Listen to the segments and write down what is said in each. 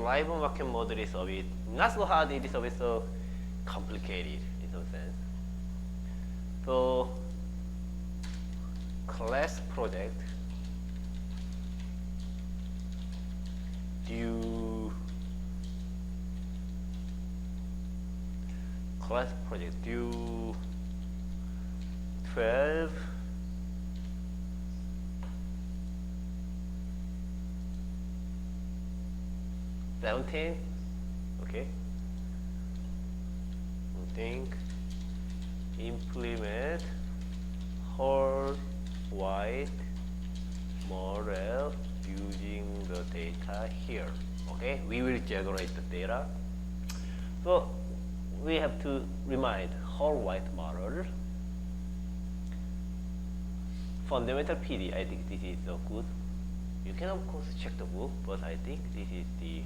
live market model is a bit not so hard, it is a bit so complicated in some sense. So class project due class project due 12 17, okay. I think implement whole white model using the data here. Okay, we will generate the data. So we have to remind whole white model. Fundamental PD, I think this is so good. You can of course check the book, but I think this is the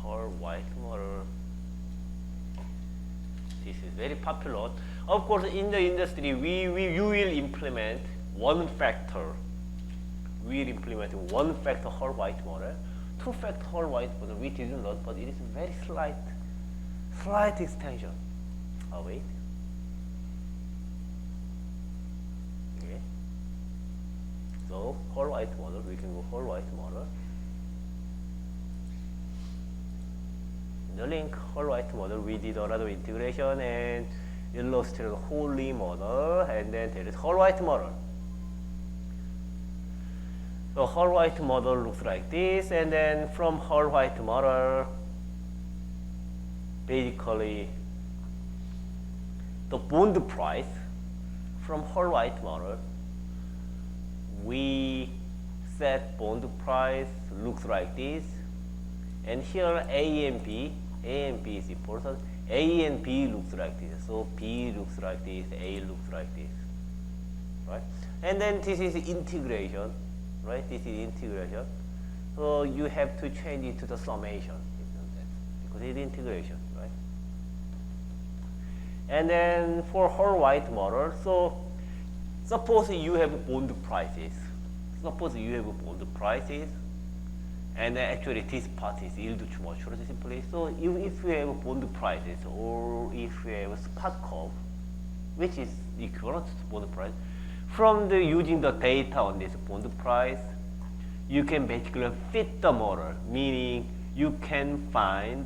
whole white model. This is very popular. Of course, in the industry, you will implement one factor. We will implement one factor whole white model, two factor whole white model. We didn't learn, but it is a very slight extension of it. Okay. So whole white model, we can go whole white model. In the link whole white model, we did a lot of integration and illustrated the whole model, and then there is whole white model. So whole white model looks like this, and then from whole white model, basically the bond price from whole white model, we set bond price looks like this, and here A and B is important. A and B looks like this. So B looks like this, A looks like this, right? And then this is integration, right? This is integration. So you have to change it to the summation, because it's integration, right? And then for whole white model, so suppose you have bond prices. Suppose you have bond prices, and actually this part is yield too much simply. So if you have bond prices, or if you have a spot curve, which is equivalent to bond price, from the using the data on this bond price, you can basically fit the model, meaning you can find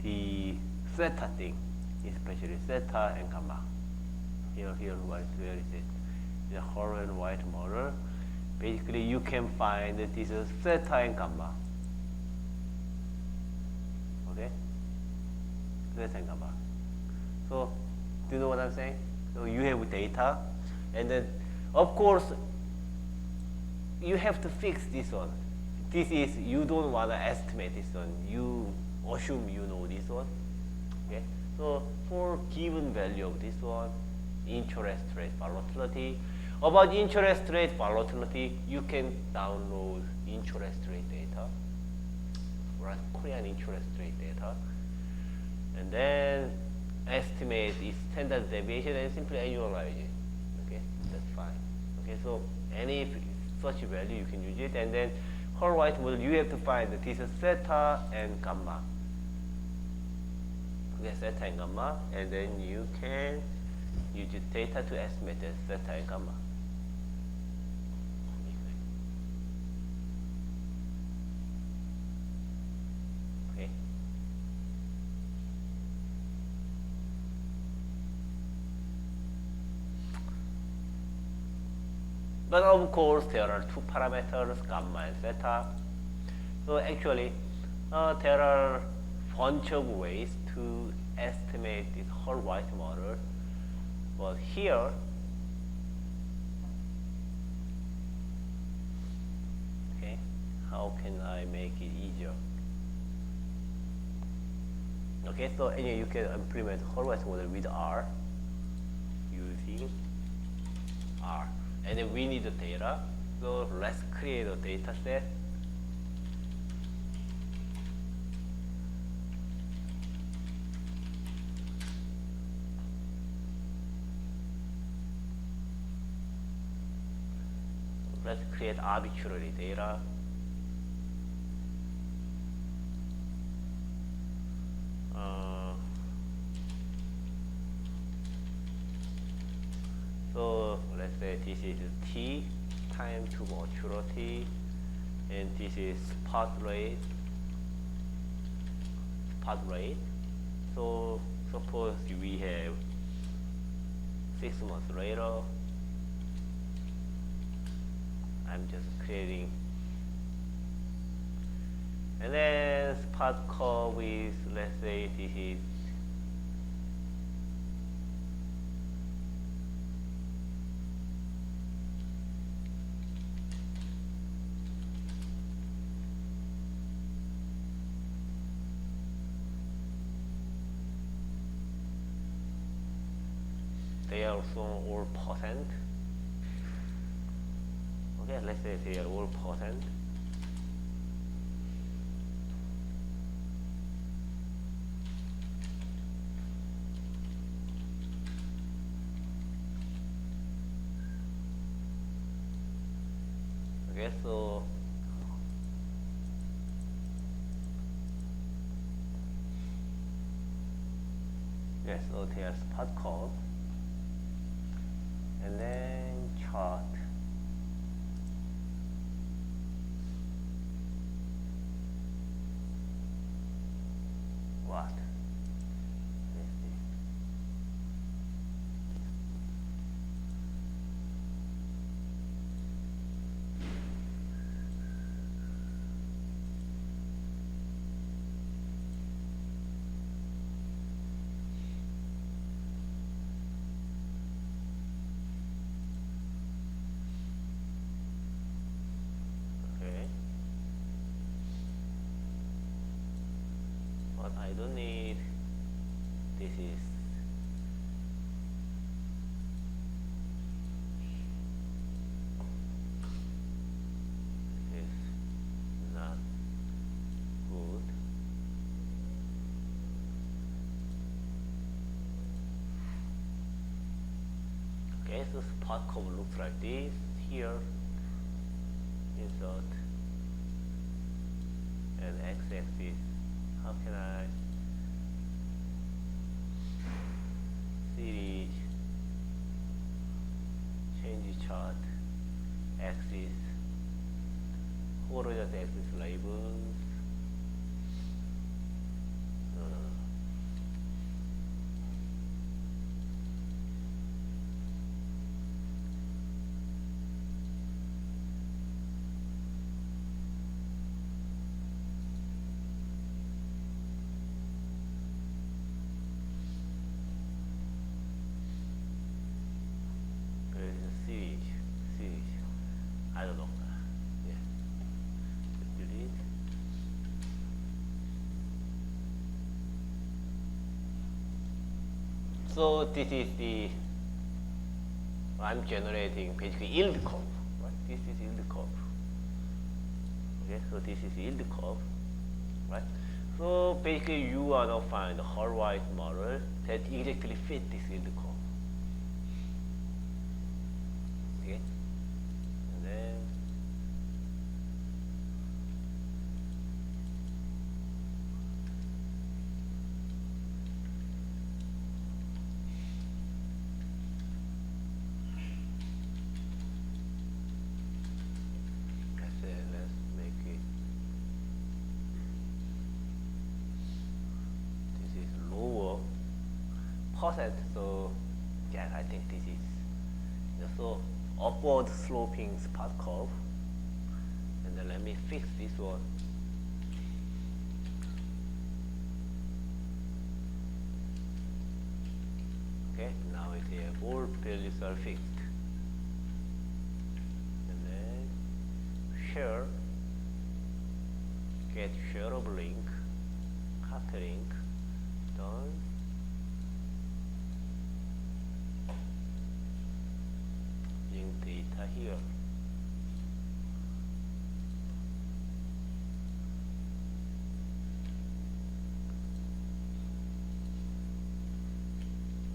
the theta thing, especially theta and gamma. Here, where is it? The whole and white model. Basically, you can find this is theta and gamma. Okay? Theta and gamma. So, do you know what I'm saying? So you have data, and then, of course, you have to fix this one. This is, you don't want to estimate this one. You assume you know this one. Okay? So for given value of this one, interest rate volatility. About interest rate volatility, you can download interest rate data, right? Korean interest rate data, and then estimate its standard deviation and simply annualize it. Okay, that's fine. Okay, so any such value you can use it, and then whole white model you have to find that this is theta and gamma. Okay, theta and gamma, and then you can use the data to estimate the theta and gamma. Okay. But of course, there are two parameters, gamma and theta. So actually, there are a bunch of ways to estimate this whole white model. But here, okay, how can I make it easier? Okay, so anyway, you can implement whole white model with R, using R. And then we need the data, so let's create a data set. let's create arbitrary data. So let's say this is t, time to maturity, and this is spot rate. So suppose we have 6 months later. I'm just creating, and then spot curve is, let's say this is they are also all percent. Okay, let's say they are all percent. Okay, so yes, so there's spot curve, and then chart. What? Let's see. Okay. But I don't need, this is not good. Okay, so spot curve looks like this. Here, insert, and x-axis. How can I series, change chart, axis, horizontal axis labels. I don't know. Yeah. Delete. So this is the, I'm generating basically yield curve. Right? This is yield curve. Okay, so this is yield curve. Right? So basically you want to find a Horowitz model that exactly fit this yield curve. Okay? And then let's make it, this is lower percent, so yeah, I think this is, so upward sloping spot curve, and then let me fix this one. Okay, now it here all values are fixed, and then share, get shareable link, copy link, done. Link data here.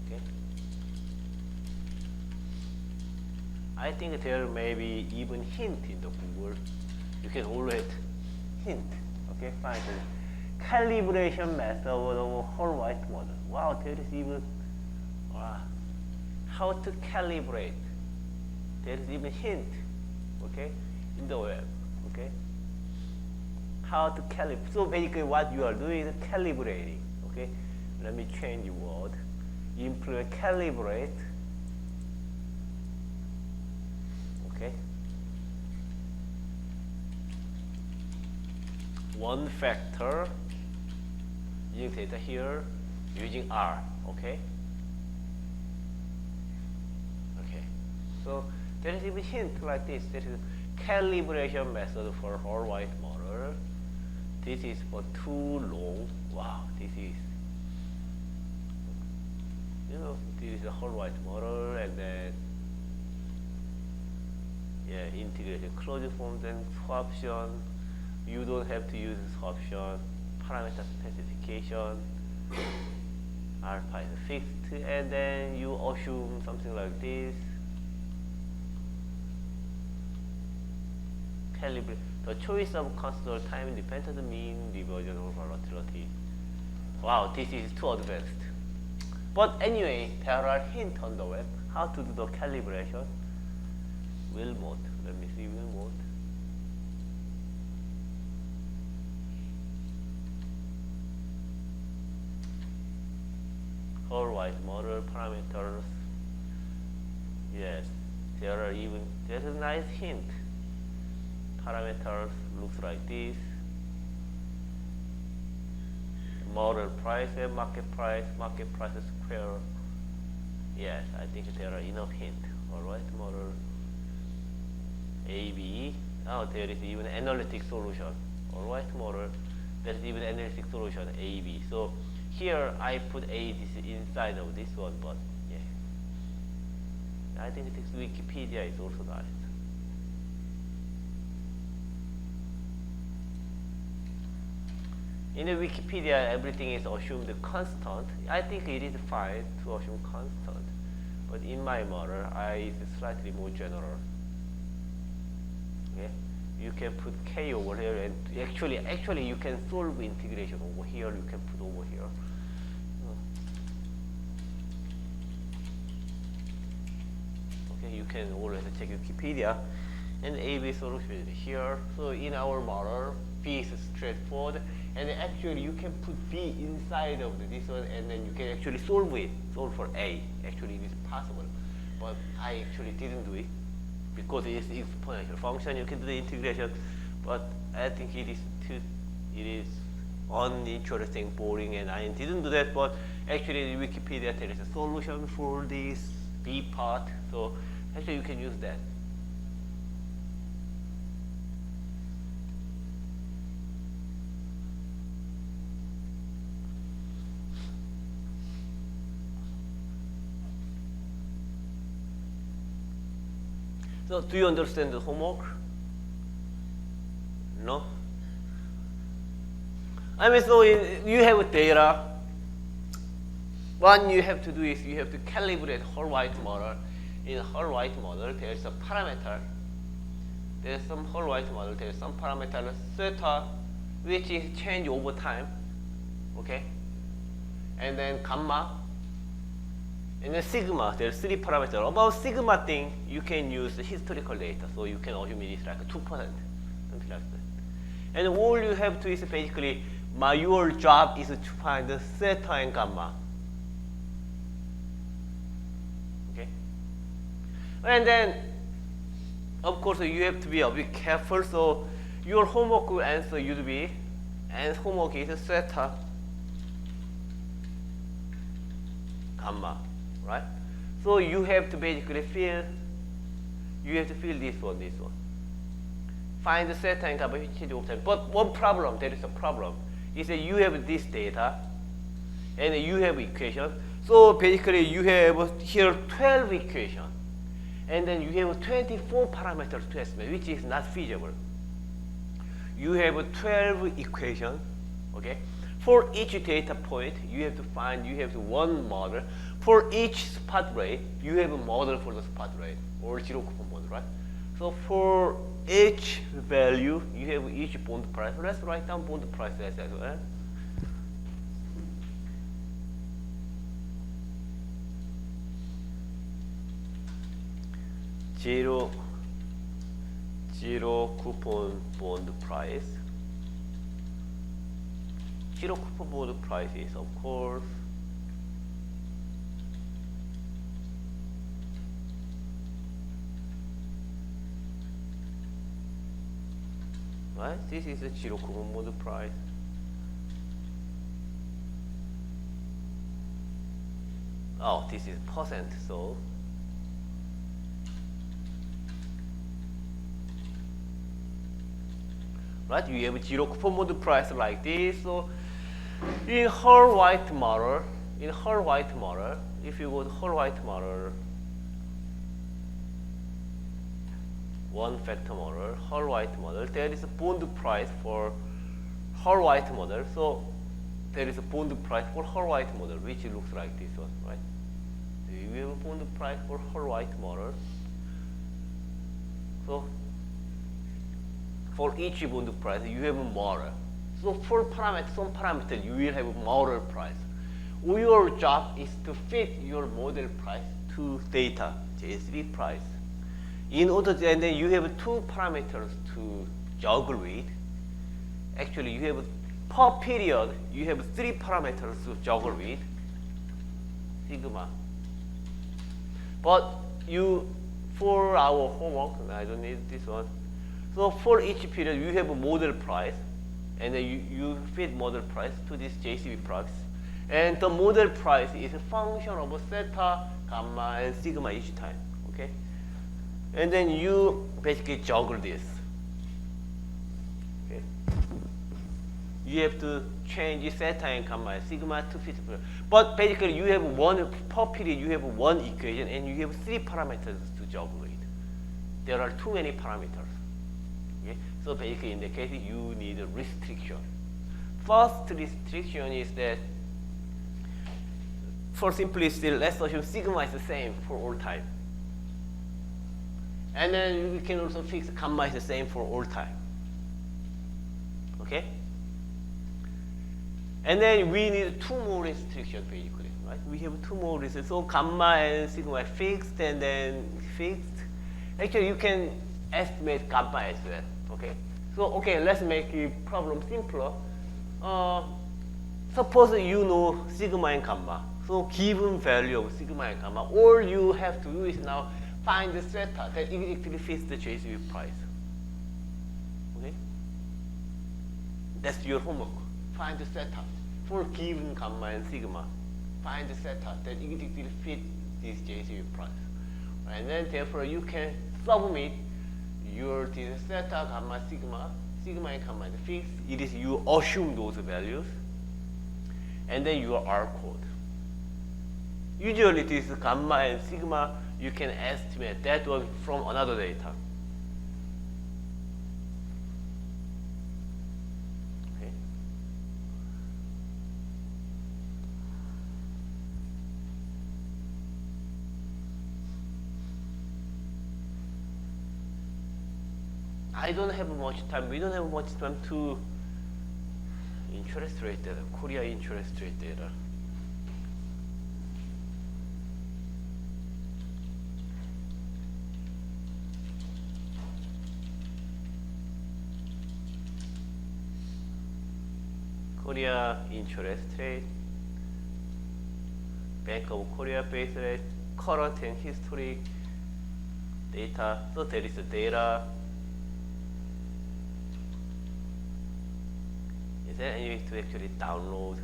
Okay. I think there may be even hint in the Google. You can always hint. Okay, find the calibration method of the whole white model. Wow, there is even how to calibrate. There is even hint. Okay, in the web. Okay, how to calibrate. So basically, what you are doing is calibrating. Okay, let me change the word. Implement calibrate. Okay. One factor using data here using R. Okay. Okay. So there is even hint like this. There is a calibration method for whole white model. This is for too long. Wow, this is this is a whole white model, and then integrated closed forms and swaption. You don't have to use swaption. Parameter specification. Alpha is fixed, and then you assume something like this. Calibrate the choice of constant time independent mean reversion or volatility. Wow, this is too advanced. But anyway, there are hints on the web how to do the calibration. Will mode. Let me see will mode. Whole white model parameters. Yes, there's a nice hint. Parameters looks like this. Model price and market price square. Yes, I think there are enough hint. Alright, model AB. Oh, there is even analytic solution. Alright, model. There is even analytic solution AB. So here I put A this inside of this one, but yeah. I think this Wikipedia is also nice. In the Wikipedia, everything is assumed constant. I think it is fine to assume constant. But in my model, it's slightly more general. Okay? You can put K over here, and actually you can solve integration over here. You can put over here. Okay, you can always check Wikipedia. And AB solution is here. So in our model, B is straightforward. And actually, you can put B inside of this one, and then you can actually solve for A. Actually, it is possible. But I actually didn't do it because it is exponential function. You can do the integration, but I think it is uninteresting, boring, and I didn't do that. But actually, in Wikipedia, there is a solution for this B part. So actually, you can use that. So do you understand the homework? No? I mean, so you have data. What you have to do is you have to calibrate whole white model. In whole white model, there is a parameter. There is some whole white model. There is some parameter theta, which is changed over time. Okay? And then gamma. And then sigma, there's 3 parameters. About sigma thing, you can use historical data. So you can assume it is like 2%, something like that. And all you have to is basically, your job is to find the theta and gamma. Okay? And then, of course, you have to be a bit careful. So your homework answer would be, and homework is theta, gamma. Right? So you have to basically fill this one. Find the theta and gamma which is obtained. But one problem, there is a problem, is that you have this data and you have equation. So basically you have here 12 equation. And then you have 24 parameters to estimate, which is not feasible. You have 12 equation, okay? For each data point, you have to one model. For each spot rate, you have a model for the spot rate or zero coupon model, right? So for each value, you have each bond price. Let's write down bond price as well. Zero coupon bond price. Zero coupon bond price is, of course, right? This is a zero coupon bond price. Oh, this is percent, so right? You have a zero coupon bond price like this. So in her white model, if you go to her white model, one factor model, her white model, there is a bond price for her white model. So there is a bond price for her white model, which looks like this one, right? We have a bond price for her white model. So for each bond price, you have a model. So for some parameter, you will have a model price. Your job is to fit your model price to data, JSV price. In order to, and then you have two parameters to juggle with. Actually, you have per period, you have three parameters to juggle with. Sigma. But for our homework, I don't need this one. So for each period, you have a model price, and then you fit model price to this JCB price. And the model price is a function of theta, gamma, and sigma each time, okay? And then you basically juggle this, okay? You have to change theta and gamma and sigma to fit. But basically, you have per period, you have one equation, and you have three parameters to juggle with. There are too many parameters. Okay? So basically, in the case, you need a restriction. First restriction is that, for simplicity, let's assume sigma is the same for all time. And then we can also fix gamma is the same for all time. Okay? And then we need two more restrictions, basically, right? We have two more restrictions. So gamma and sigma are fixed and then fixed. Actually, you can estimate gamma as well. Okay, so okay, let's make the problem simpler. Suppose you know sigma and gamma. So given value of sigma and gamma, all you have to do is now find the theta that exactly fits the JCB price. Okay, that's your homework. Find the theta for given gamma and sigma. Find the theta that exactly fits this JCB price, and then therefore you can submit your theta, gamma, sigma and gamma is fixed. It is you assume those values, and then your R code. Usually this gamma and sigma, you can estimate that one from another data. Okay. I don't have much time. We don't have much time to interest rate data, Korea interest rate data. Korea interest rate, Bank of Korea base rate, current and history data. So there is the data. Is there any way to actually download?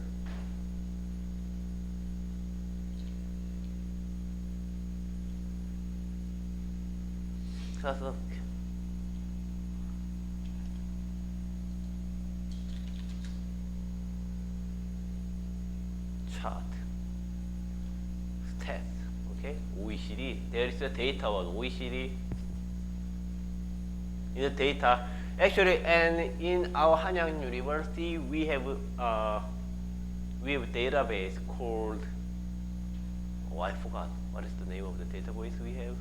So chart, stats, okay, OECD. There is a data on OECD. In the data, actually, and in our Hanyang University, we have we have a database called, oh, I forgot what is the name of the database we have.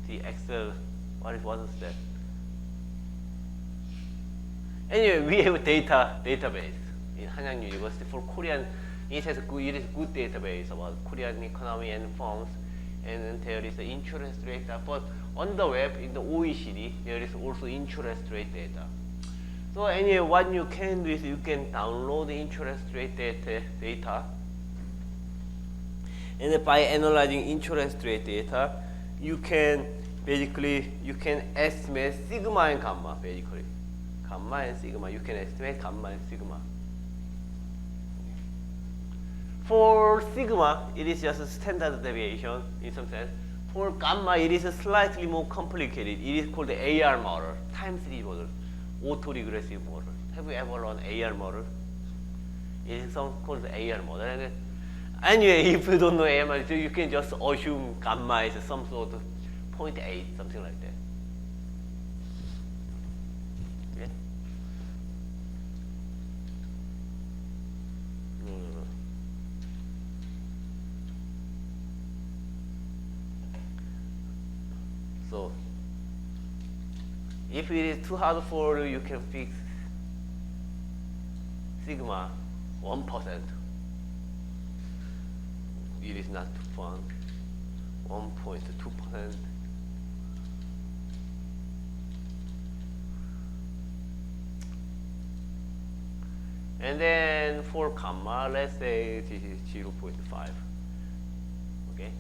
The Excel, what is that? Anyway, we have a database in Hanyang University for Korean. It is a good database about Korean economy and firms, and then there is the interest rate data. But on the web, in the OECD, there is also interest rate data. So anyway, what you can do is you can download the interest rate data. And then by analyzing interest rate data, you can estimate sigma and gamma, basically. Gamma and sigma, you can estimate gamma and sigma. For sigma, it is just a standard deviation in some sense. For gamma, it is slightly more complicated. It is called the AR model, time series model, autoregressive model. Have you ever learned AR model? It is called the AR model. And anyway, if you don't know AR model, you can just assume gamma is some sort of 0.8, something like that. Okay? So, if it is too hard for you, you can fix sigma 1%. It is not too fun. 1.2%. And then for gamma, let's say this is 0.5. Okay.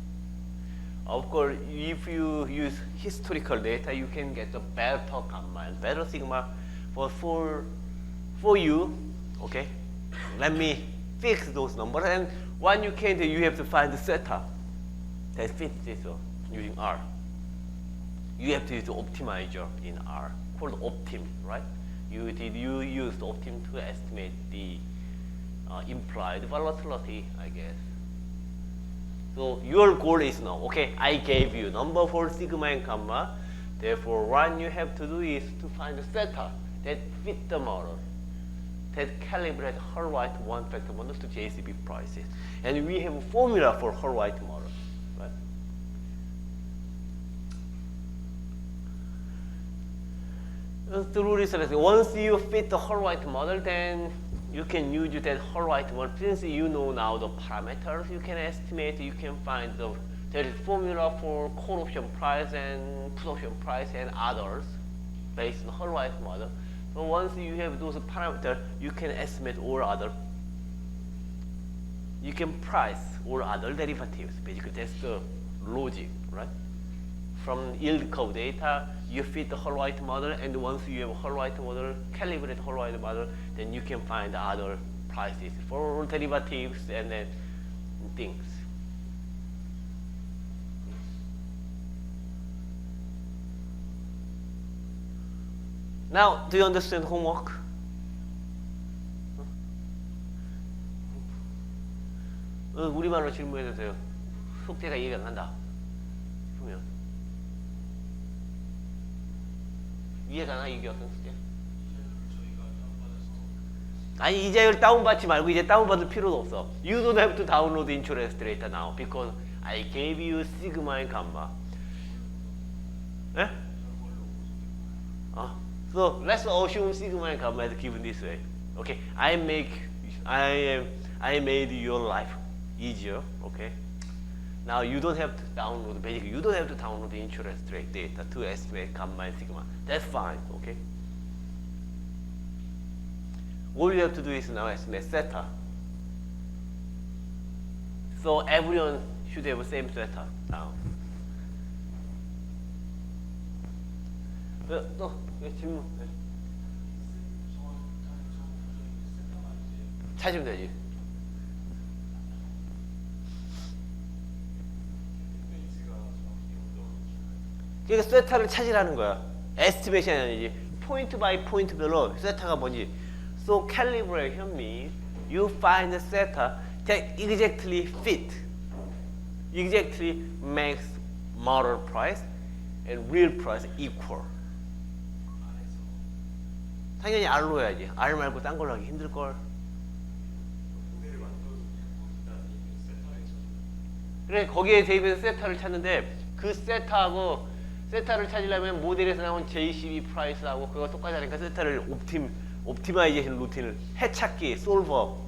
Of course, if you use historical data, you can get a better gamma and better sigma. But for you, okay, let me fix those numbers. And what you can do, you have to find the theta that fits this using R. You have to use the optimizer in R called optim, right? You use the optim to estimate the implied volatility, I guess. So your goal is now, okay, I gave you number for sigma and gamma. Therefore, what you have to do is to find the theta that fit the model, that calibrate Hurwitz one-factor model to JCB prices. And we have a formula for Hurwitz model, right? The rule is that once you fit the Hurwitz model, then you can use that Hurwitz model. Since you know now the parameters, you can estimate, you can find there is formula for call option price and put option price and others based on Hurwitz model. So once you have those parameters, you can estimate all other. You can price all other derivatives. Basically, that's the logic, right? From yield curve data, you fit the Hurwitz model, and once you have a Hurwitz model, calibrate Hurwitz model, then you can find other prices for derivatives and then things. Now, do you understand homework? 우리말로 질문해도 돼요. 숙제가 이해가 안 간다. 그러면 이해가 나 이게 어떤 숙제? 아니 이제 이걸 다운받지 말고 이제 다운받을 필요도 없어. You don't have to download interest data now because I gave you sigma and gamma. 예? So let's assume sigma and gamma is given this way. Okay, I made your life easier. Okay. Now you don't have to download. Basically, you don't have to download the interest rate data to estimate gamma and sigma. That's fine. Okay. All you have to do is now estimate theta. So everyone should have the same theta now. 또 질문. 찾으면 되지. 그러니까 세타를 찾으라는 거야. 에스티메이션이 아니지. 포인트 바이 포인트별로 세타가 뭔지. So calibration means you find the theta that exactly fit, exactly makes model price and real price equal. 당연히 R로 해야지. R 말고 딴 걸로 하기 힘들걸. 그래 거기에 대입해서 세타를 찾는데 그 세타를 찾으려면 모델에서 나온 JCB 프라이스하고 그거 똑같이 하니까 세타를 옵티마이제이션 루틴을 해찾기, 솔버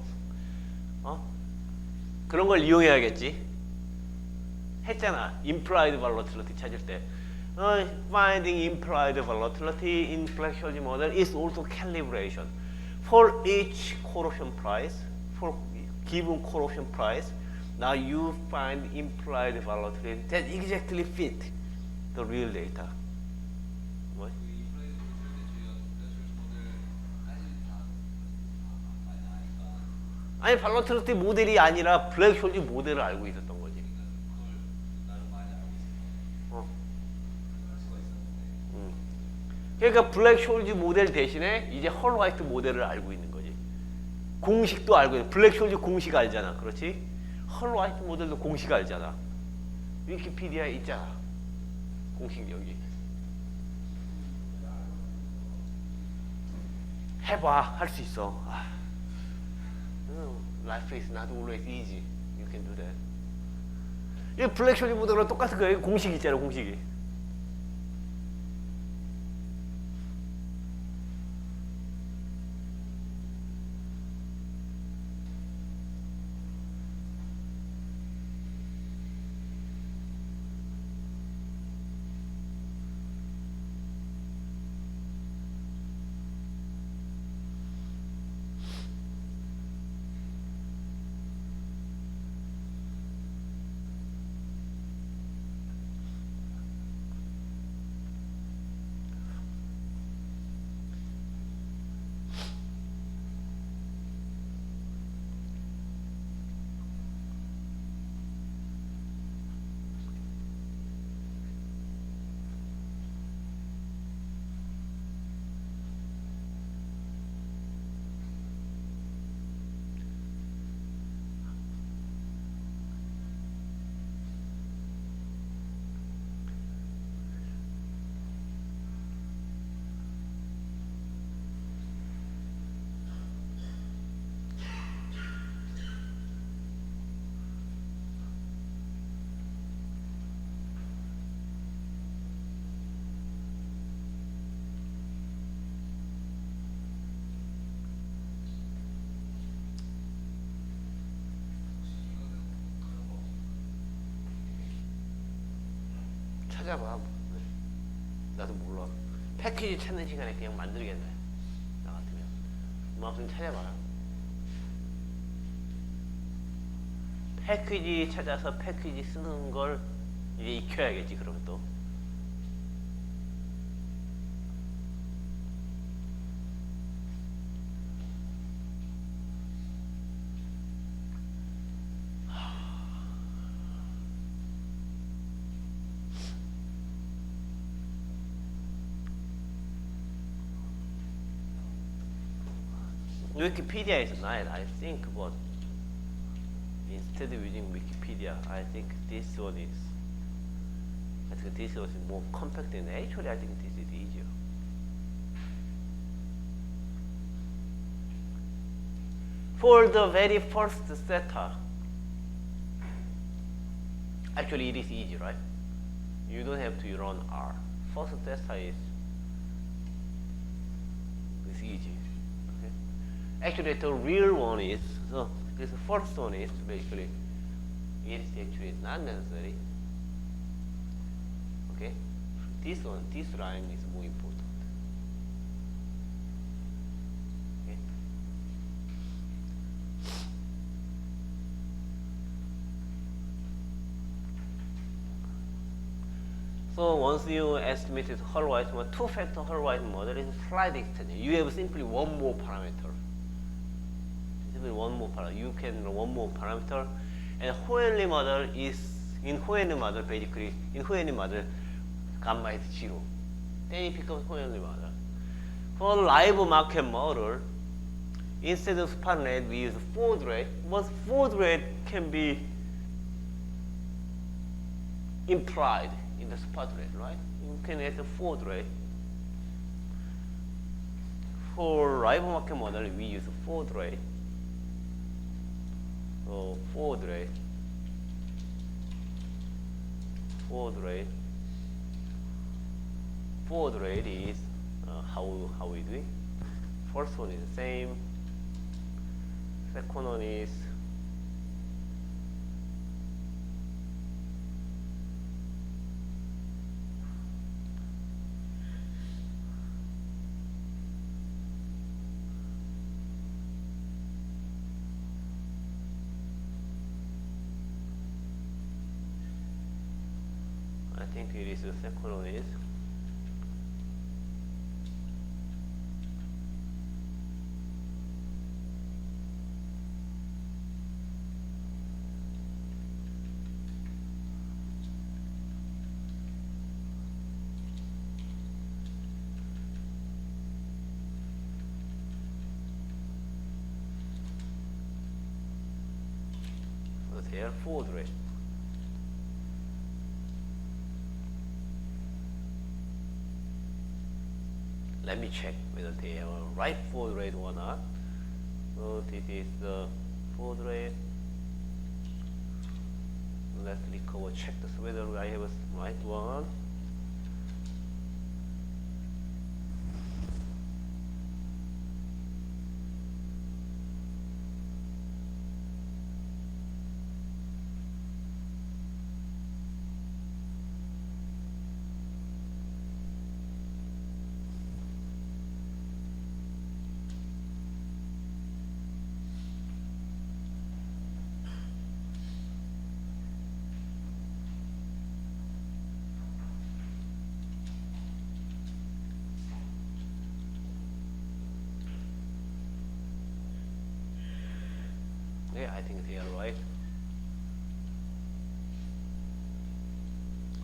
그런 걸 이용해야겠지. 했잖아. implied volatility 찾을 때. Finding implied volatility in black-scholes model is also calibration. For each call option price, for given call option price, now you find implied volatility that exactly fit the real data. 뭐? 아니 발로틸리티 모델이 아니라 블랙홀즈 모델을 알고 있었던 거지. 그러니까 블랙홀즈 모델 대신에 이제 헐 화이트 모델을 알고 있는 거지. 공식도 알고 있는. 블랙홀즈 공식 알잖아, 그렇지? 헐 화이트 모델도 공식 알잖아. 위키피디아에 있잖아. 공식 여기. 해봐, 할 수 있어. Life is not always easy. You can do that. 이 블랙홀즈 모델랑 똑같은 거예요. 공식 있잖아, 공식이. 찾아봐. 나도 몰라. 패키지 찾는 시간에 그냥 만들겠네. 나 같으면. 무슨 찾아봐. 패키지 찾아서 패키지 쓰는 걸 이제 익혀야겠지. 그러면 또. Wikipedia is nice, I think, but instead of using Wikipedia, I think this one is more compact, and actually I think this is easier. For the very first theta, actually it is easy, right? You don't have to run R. First theta is easy. Actually, the real one is, so this first one is basically, it is actually not necessary. Okay? This line is more important. Okay? So once you estimated Hall-White model, two-factor Hall-White model is slight extension. You have simply one more parameter. You can run one more parameter, and Hohenly model is in Hohenly model basically in Hohenly model gamma is 0. Then it becomes Hohenly model. For live market model, instead of spot rate we use forward rate, but forward rate can be implied in the spot rate, right? You can add the forward rate. For live market model we use forward rate. So forward rate forward rate is how we do it. First one is the same. Second one is I think it is the second one is their forward rate. Let me check whether they have a right forward rate or not. So this is the forward rate. Let's recover, check this whether I have a right one. Yeah, I think they are right.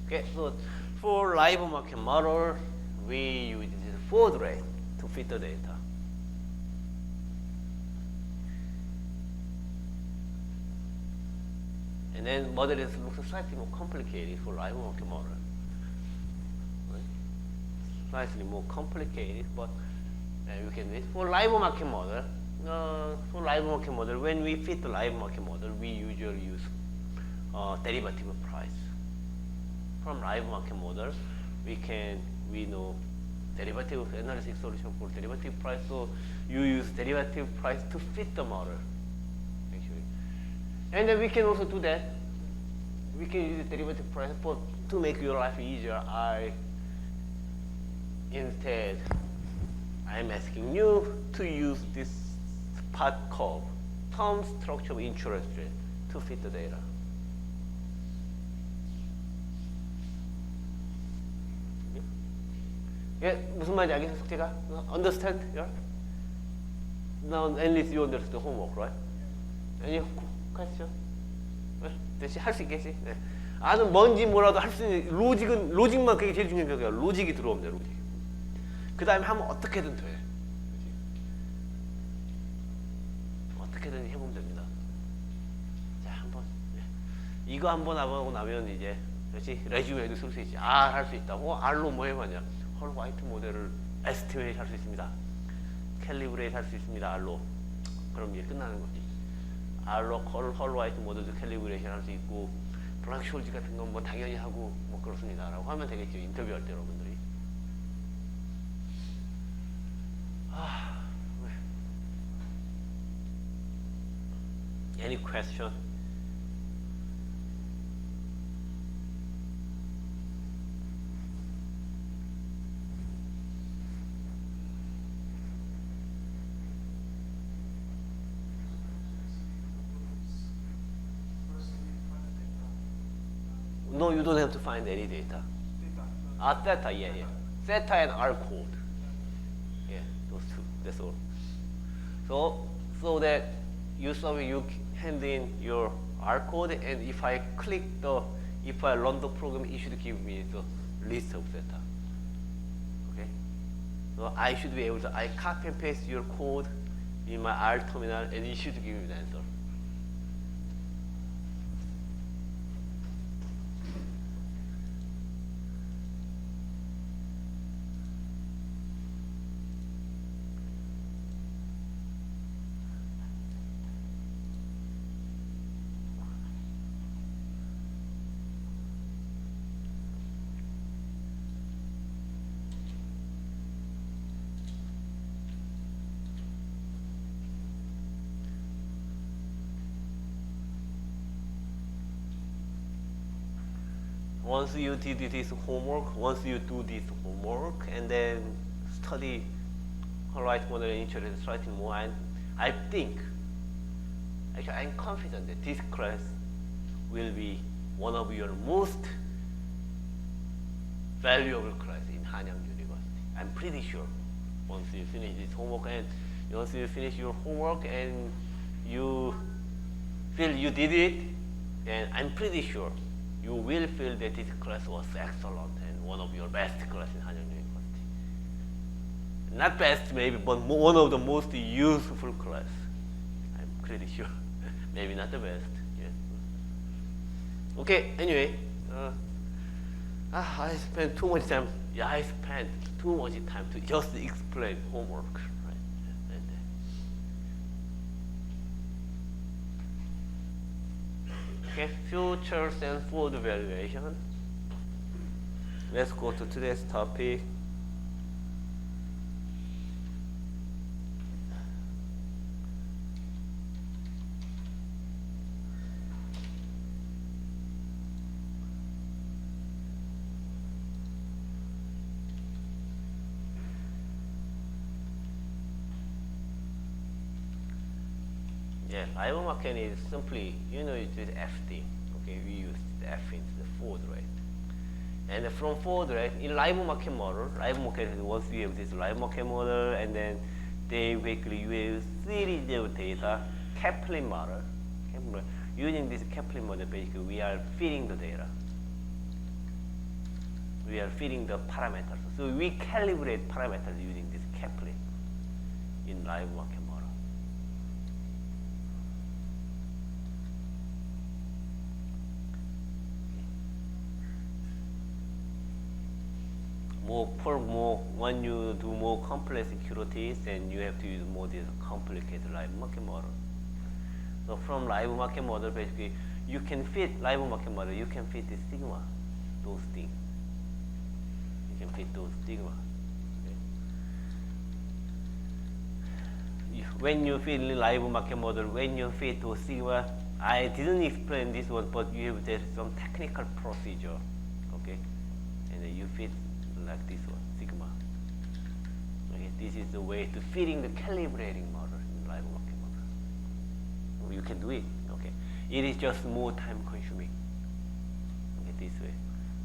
Okay, so for live market model, we use this forward rate to fit the data. And then model is looks slightly more complicated for live market model. Right? Slightly more complicated, but you can do it. For live market model, when we fit the live market model, we usually use derivative price. From live market model, we know derivative analysis solution for derivative price. So you use derivative price to fit the model, actually. And then we can also do that. We can use derivative price to make your life easier. I'm asking you to use this spot curve, term structure of interest rate to fit the data. 예, 무슨 말인지 알겠어요, 숙제가? Understand? Yeah? Now, at least you understand the homework, right? Any question? 대신 할 수 있겠지? 네. 아는 뭔지 뭐라도 할 수 있는 로직만 그게 제일 중요한 거야. 로직이 들어오면 돼, 로직. 그 다음에 하면 어떻게든 돼. 어떻게든 해보면 됩니다. 자, 한번. 네. 이거 한번 하고 나면 이제, 그렇지? 레주메에도 쓸 수 있지. R 할 수 있다고? R로 뭐 해봤냐? 헐 화이트 모델을 에스티메이트 할 수 있습니다. 캘리브레이트 할 수 있습니다. R로. 그럼 이제 끝나는 거지. R로 헐 화이트 모델도 캘리브레이션 할 수 있고, 블랙숄즈 같은 건 뭐 당연히 하고, 뭐 그렇습니다. 라고 하면 되겠죠. 인터뷰할 때 여러분들이. Any question? No, you don't have to find any data. Theta, yeah. Theta and R code. Yeah, those two. That's all. So that you hand in your R code, and if I run the program, it should give me the list of theta. Okay. So I should be able to copy and paste your code in my R terminal, and it should give me the answer. once you did this homework, once you do this homework, and then study right model interest slightly more, and I think, actually I'm confident that this class will be one of your most valuable class in Hanyang University. I'm pretty sure once you finish this homework, and once you finish your homework and you feel you did it, then I'm pretty sure you will feel that this class was excellent and one of your best class in Hanyang University. Not best maybe, but one of the most useful class. I'm pretty sure. Maybe not the best. Yes. Okay, anyway. I spent too much time. Yeah, I spent too much time to just explain homework. Right? Okay, futures and forward valuation. Let's go to today's topic. Yeah, live market is simply, you know, it is FD. Okay, we use F into the forward rate. And from forward rate, in live market model, live market, once you have this live market model, and then they basically use series of data, Kaplan model. Using this Kaplan model, basically, we are feeding the data. We are feeding the parameters. So we calibrate parameters using this Kaplan in live market model. When you do more complex securities, then you have to use more this complicated live market model. So from live market model, basically, you can fit live market model. You can fit the sigma, those things. You can fit those sigma. Okay. When you fit the live market model, when you fit those sigma, I didn't explain this one, but you have there some technical procedure. Okay, and then you fit like this one, sigma. Okay, this is the way to fitting the calibrating model in live market model. You can do it. Okay, it is just more time consuming. Okay, this way.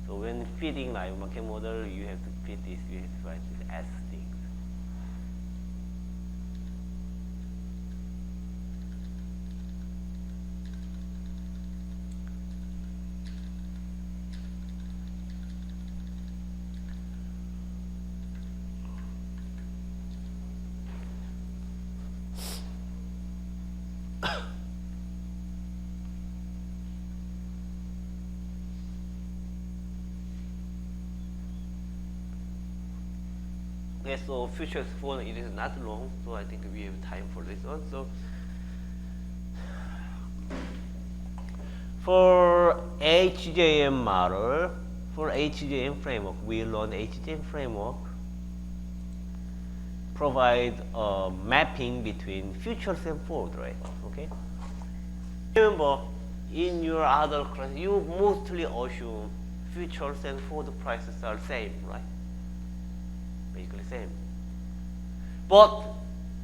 So when fitting live market model, you have to fit this. You have to write this as things. Okay, so futures for it is not long, so I think we have time for this one. So for HJM model, for HJM framework, we learn HJM framework provide a mapping between futures and forward rate. Okay. Remember, in your other class, you mostly assume futures and forward prices are same, right? Basically same. But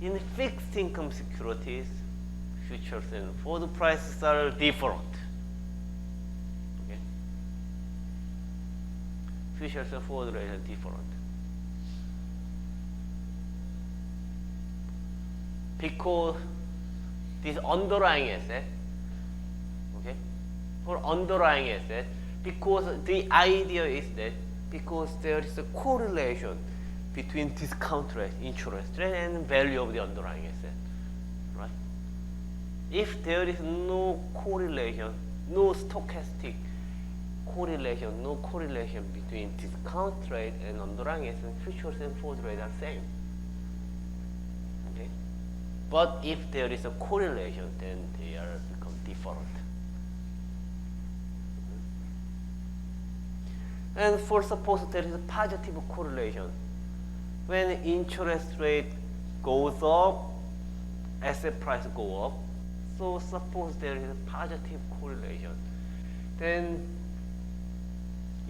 in fixed income securities, futures and forward prices are different. Okay? Futures and forward rates are different. Because this underlying asset, okay, for underlying asset, because the idea is that because there is a correlation between discount rate, interest rate, and value of the underlying asset, right? If there is no correlation, no stochastic correlation, no correlation between discount rate and underlying asset, futures and forward rate are same. Okay? But if there is a correlation, then they are become different. And for suppose there is a positive correlation. When interest rate goes up, asset price go up. So suppose there is a positive correlation, then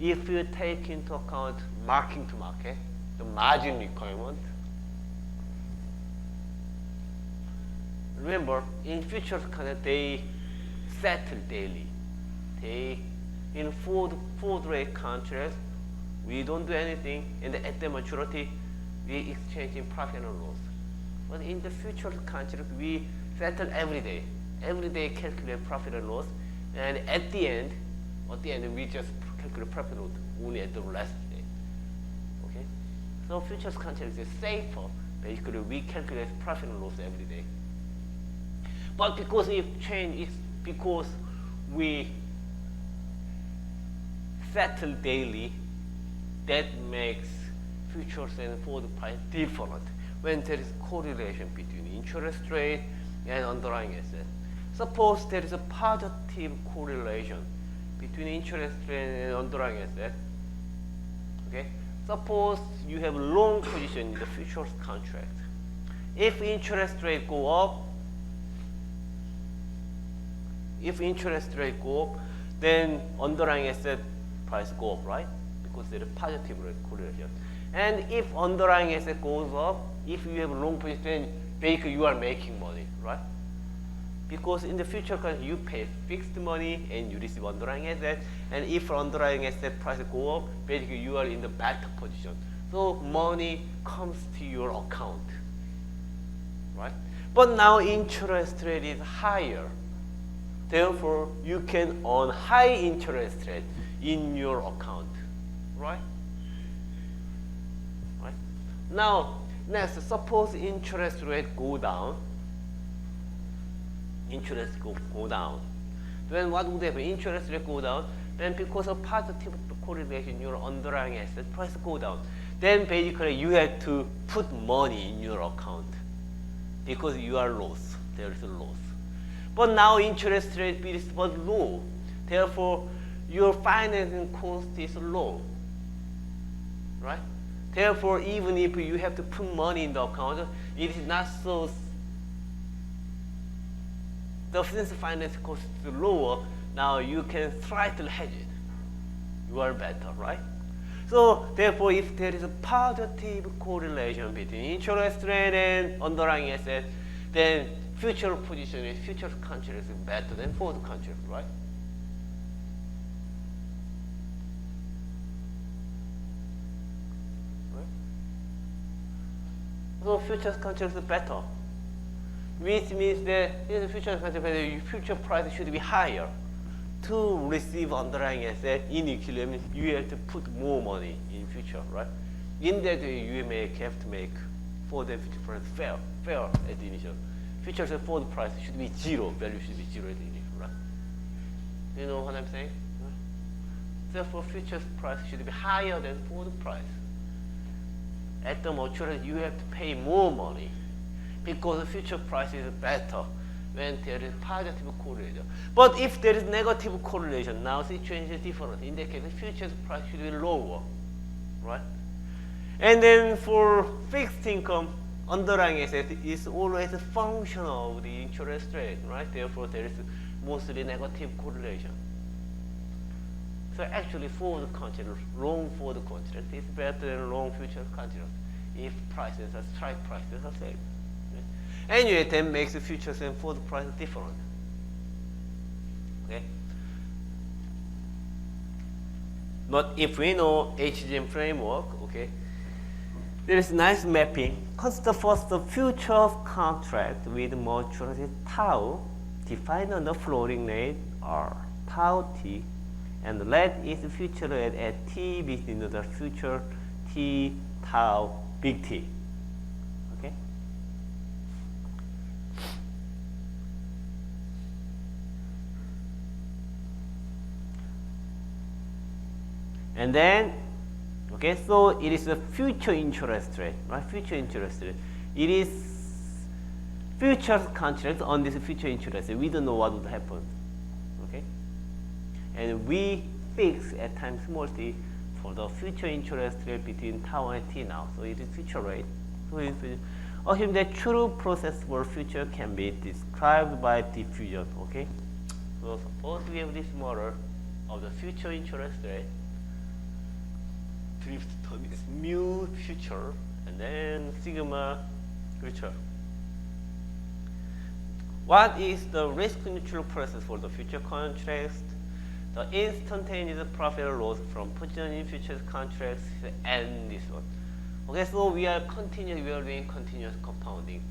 if you take into account marking to market, the margin requirement. Remember, in futures contract, they settle daily. In forward rate contracts, we don't do anything, and at the maturity, we exchange in profit and loss. But in the futures contract, we settle every day. Every day calculate profit and loss, and at the end, we just calculate profit and loss only at the last day. Okay? So futures contract is safer. Basically, we calculate profit and loss every day. But because if change is because we settle daily, that makes futures and forward price different when there is correlation between interest rate and underlying asset. Suppose there is a positive correlation between interest rate and underlying asset. Okay? Suppose you have long position in the futures contract. If interest rate go up, then underlying asset price go up, right? Because there is positive correlation. And if underlying asset goes up, if you have long position, basically you are making money, right? Because in the future, you pay fixed money and you receive underlying asset. And if underlying asset price go up, basically you are in the better position. So money comes to your account, right? But now interest rate is higher. Therefore, you can earn high interest rate in your account, right? Right? Now, next, suppose interest rate go down. Interest go down. Then what would happen? Interest rate go down. Then because of positive correlation, your underlying asset price go down. Then basically you have to put money in your account because you are lost. There is a loss. But now interest rate is but low. Therefore, your financing cost is low, right? Therefore, even if you have to put money in the account, it is not so. Since finance cost is lower, now you can slightly hedge it. You are better, right? So therefore, if there is a positive correlation between interest rate and underlying asset, then future position in future contract is better than forward contract, right? So futures contract is better, which means that in the future contract, future price should be higher. To receive underlying asset in equilibrium, you have to put more money in future, right? In that way, you have to make forward and future price fair at the initial. Futures and forward price should be zero. Value should be zero at the initial, right? Do you know what I'm saying? Therefore, futures price should be higher than forward price. At the maturity, you have to pay more money because the future price is better when there is positive correlation. But if there is negative correlation, now situation is different. In that case, the futures price should be lower, right? And then for fixed income, underlying asset is always a function of the interest rate, right? Therefore, there is mostly negative correlation. So actually, forward contract, long forward contract is better than long future contract if prices are strike prices are same. Anyway, that makes the futures and forward price different. Okay. But if we know HGM framework, okay, there is nice mapping. Consider first the futures contract with maturity tau defined on the floating rate R, tau T, and let its future rate at T between the future T tau big T. Okay. And then, okay, so it is a future interest rate, right? Future interest rate. It is futures contract on this future interest rate. We don't know what would happen, okay? And we fix at time small t for the future interest rate between tau and t now. So it is future rate. So assume that true process for future can be described by diffusion, okay? So suppose we have this model of the future interest rate. drift term is mu future, and then sigma, 그렇죠. What is the risk neutral process for the future contracts? The instantaneous profit or loss from position in futures contracts and this one. Okay, so we are doing continuous compounding.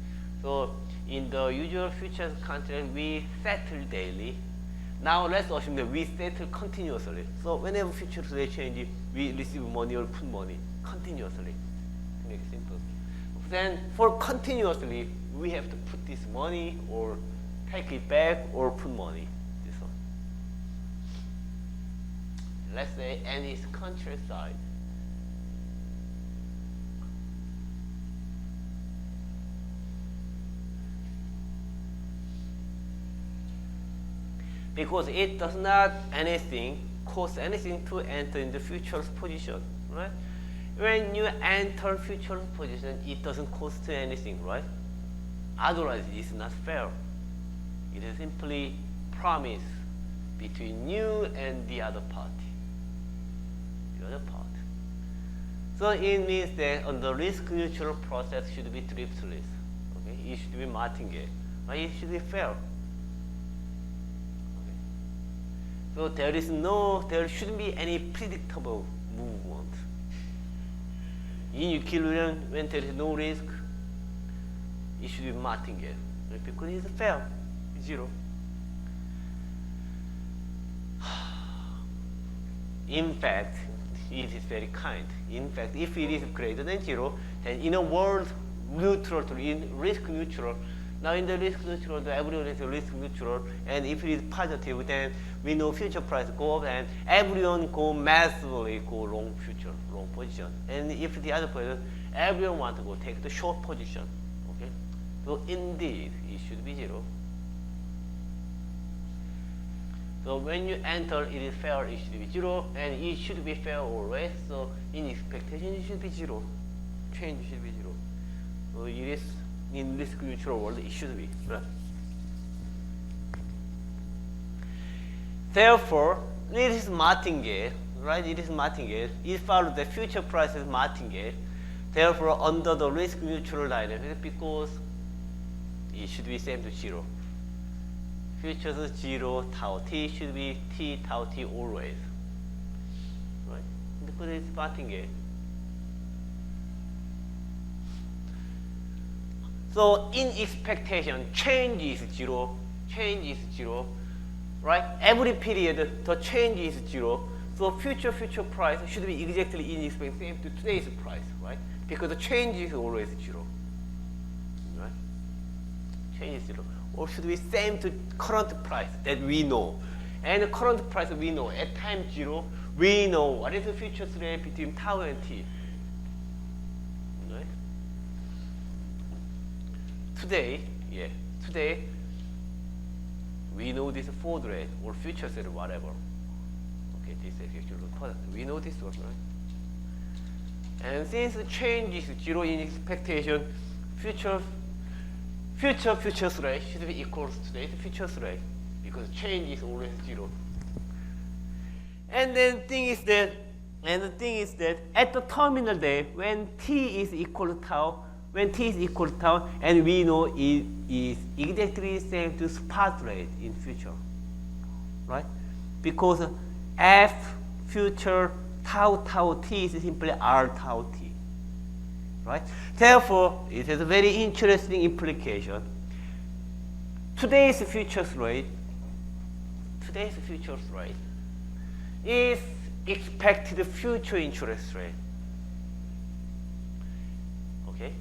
So in the usual futures contract, we settle daily. Now let's assume that we settle continuously. So whenever futures rate change, we receive money or put money continuously. To make it simple. Then for continuously, we have to put this money or take it back or put money. This one. Let's say N is contract side. Because it does not cost anything to enter in the futures position, right? When you enter futures position, it doesn't cost anything, right? Otherwise, it's not fair. It is simply promise between you and the other party. So it means that on the risk neutral process should be driftless. Okay, it should be martingale. Right? It should be fair. So there shouldn't be any predictable movement. In equilibrium, when there is no risk, it should be martingale, right? Because it's fair, zero. In fact, it is very kind. In fact, if it is greater than zero, then in a world neutral, in risk neutral, now in the risk neutral, everyone is risk neutral, and if it is positive, then we know future price go up, and everyone go massively go long future, long position. And if the other person, everyone want to go take the short position. Okay, so indeed it should be zero. So when you enter, it is fair, it should be zero, and it should be fair always. So in expectation, it should be zero. Change should be zero. So it is in risk neutral world, it should be, right? Therefore, it is martingale, right? It is martingale. It follows the future price is martingale. Therefore, under the risk neutral dynamics, because it should be same to zero. Futures 0, tau t should be t, tau t always, right? Because it's martingale. So in expectation, change is zero, right? Every period, the change is zero. So future price should be exactly in expectation to today's price, right? Because the change is always zero, right? Change is zero. Or should be same to current price that we know. And the current price we know at time zero, we know what is the futures rate between tau and t. Right? Today, we know this forward rate or futures rate, whatever. Okay, this is actually important. We know this one, right? And since the change is zero in expectation, futures rate should be equal to today's futures rate because change is always zero. And then the thing is that at the terminal day, when t is equal to tau, and we know it is exactly the same to spot rate in future, right? Because f future tau t is simply r tau t, right? Therefore, it has a very interesting implication. Today's futures rate is expected future interest rate. Okay.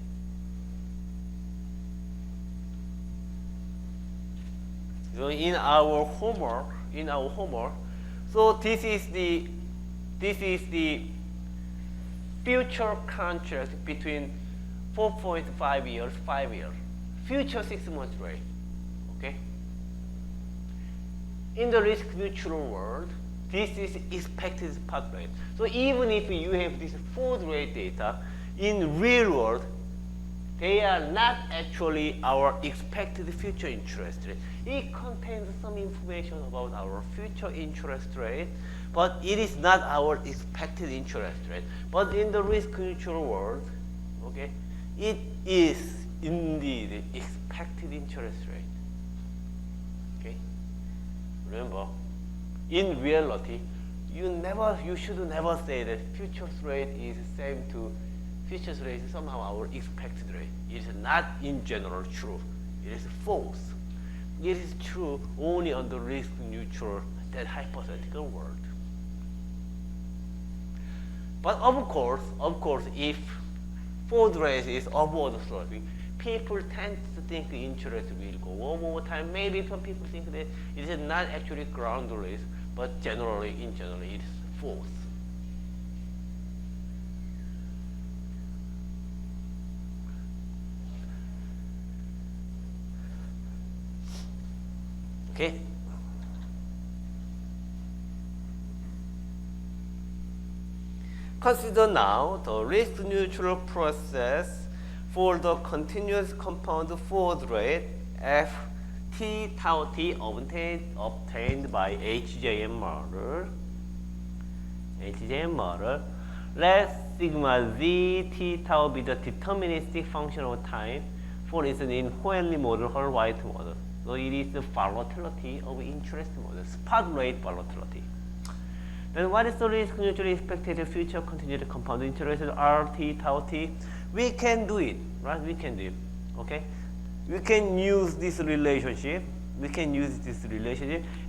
So in our homework, so this is the future contract between 4.5 years, 5 years, future 6 months rate. Okay. In the risk neutral world, this is expected spot rate. So even if you have this forward rate data, in real world, they are not actually our expected future interest rate. It contains some information about our future interest rate, but it is not our expected interest rate. But in the risk-neutral world, okay, it is indeed expected interest rate. Okay, remember, in reality, you should never say that futures rate is same to futures rate is somehow our expected rate. It is not in general true. It is false. It is true only on the risk neutral, that hypothetical world. But of course, if forward rate is upward sloping, people tend to think the interest will go up over time. Maybe some people think that it is not actually ground risk, but in general, it is false. Okay. Consider now the risk-neutral process for the continuous compound forward rate f t tau t obtained by HJM model. Let sigma z t tau be the deterministic function of time, for instance, in Hohenli model or White model. So it is the volatility of interest model, spot rate volatility. Then what is the risk neutral expected future continued compound interest R t tau t? We can do it, right? We can do it. Okay? We can use this relationship.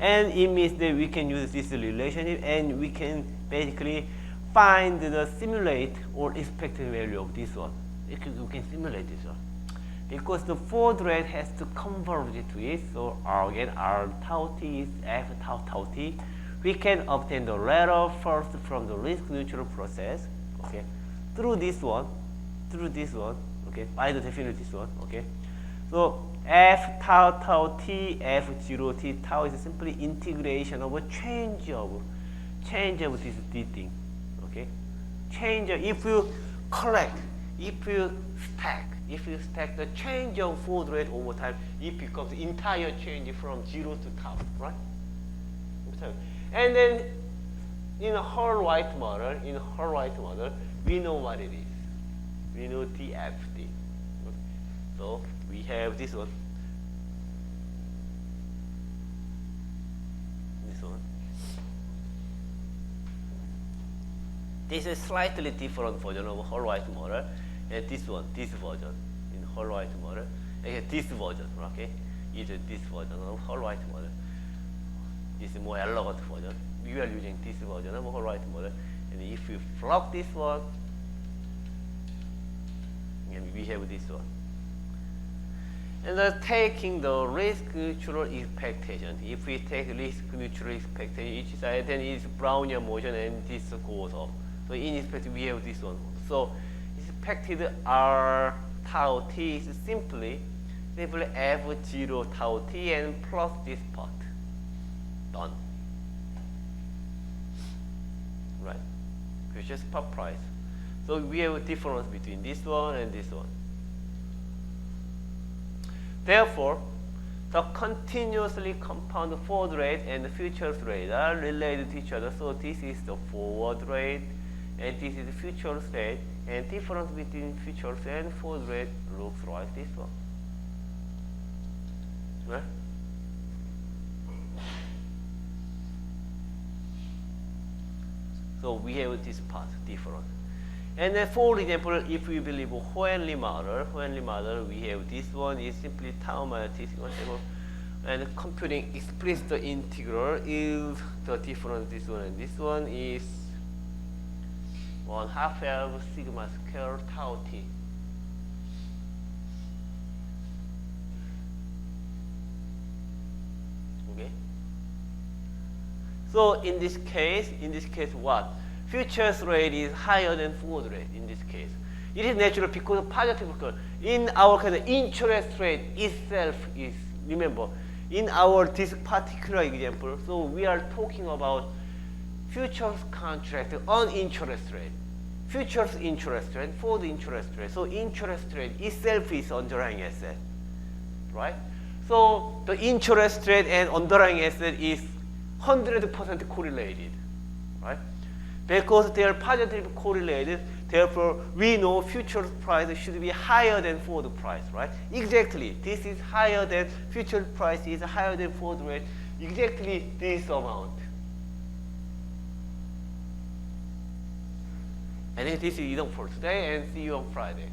And it means that we can use this relationship and we can basically find the simulate or expected value of this one. We can simulate this one. Because the forward rate has to converge to it, so again R tau t is f tau tau t. We can obtain the latter first from the risk neutral process, okay, through this one, okay, by the definition this one, okay. So f tau tau t f0 t tau is simply integration of a change of this d thing, okay. If you stack the change of forward rate over time, it becomes the entire change from 0 to tau, right? And then in a whole white model, we know what it is. We know TFD. So we have this one. This is slightly different version of whole white model, and this version in whole white model. And this version, okay, is this version of whole white model. This is more elegant version. We are using this version of whole white model, and if we plug this one, and we have this one. And taking the risk neutral expectation, if we take risk neutral expectation each side, then it's Brownian motion and this goes up. So in expected we have this one. So expected R tau t is simply f0 tau t and plus this part. Done. Right. Future spot price. So we have a difference between this one and this one. Therefore, the continuously compound forward rate and the futures rate are related to each other. So this is the forward rate, and this is the futures rate, and difference between futures and forward rate looks like this one. Right? So we have this part different. And then for example, if we believe Hohenli model, we have this one is simply tau minus t sigma table. And computing explicit integral is the difference this one and this one is 1/2 of sigma square tau t. Okay. So in this case what? Futures rate is higher than forward rate in this case. It is natural because of positive curve. In our kind of interest rate itself is, remember, in our this particular example, so we are talking about futures contract on interest rate. futures interest rate, forward interest rate. So interest rate itself is underlying asset, right? So the interest rate and underlying asset is 100% correlated, right? Because they are positively correlated, therefore we know future price should be higher than forward price, right? Exactly, this is higher than future price is higher than forward rate, exactly this amount. I think this is enough for today, and see you on Friday.